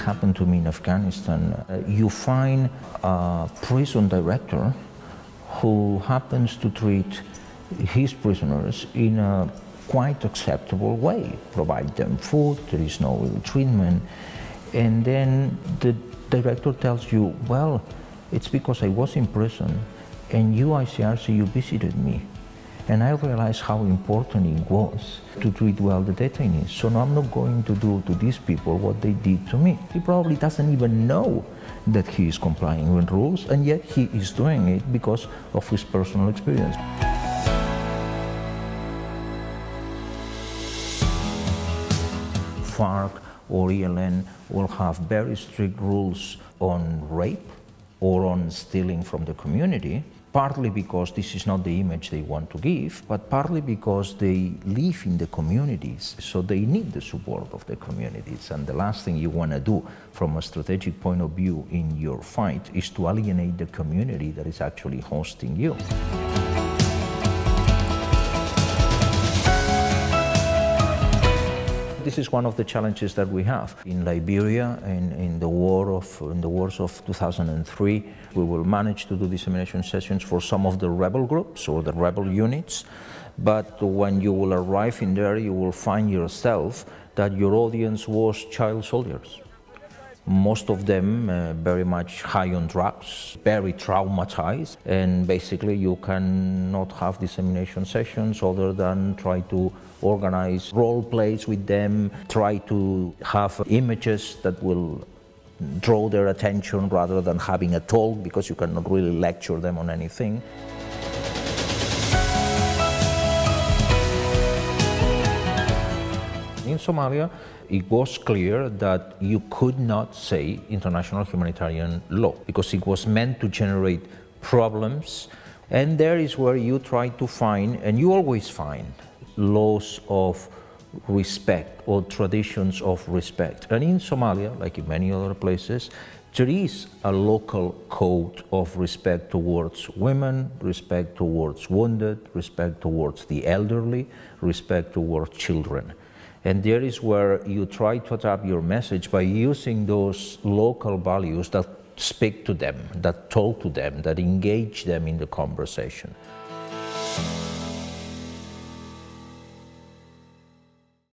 happened to me in Afghanistan. You find a prison director who happens to treat his prisoners in a quite acceptable way, provide them food, there is no ill treatment, and then the director tells you, well, it's because I was in prison and you, ICRC, you visited me. And I realized how important it was to treat well the detainees. So now I'm not going to do to these people what they did to me. He probably doesn't even know that he is complying with rules, and yet he is doing it because of his personal experience. FARC or ELN will have very strict rules on rape or on stealing from the community, partly because this is not the image they want to give, but partly because they live in the communities, so they need the support of the communities. And the last thing you want to do from a strategic point of view in your fight is to alienate the community that is actually hosting you. This is one of the challenges that we have in Liberia and in the wars of 2003. We will manage to do dissemination sessions for some of the rebel groups or the rebel units, but when you will arrive in there, you will find yourself that your audience was child soldiers. Most of them very much high on drugs, very traumatized, and basically you cannot have dissemination sessions other than try to organize role plays with them, try to have images that will draw their attention rather than having a talk, because you cannot really lecture them on anything. In Somalia, it was clear that you could not say international humanitarian law because it was meant to generate problems, and there is where you try to find, and you always find, laws of respect or traditions of respect. And in Somalia, like in many other places, there is a local code of respect towards women, respect towards wounded, respect towards the elderly, respect towards children. And there is where you try to adapt your message by using those local values that speak to them, that talk to them, that engage them in the conversation.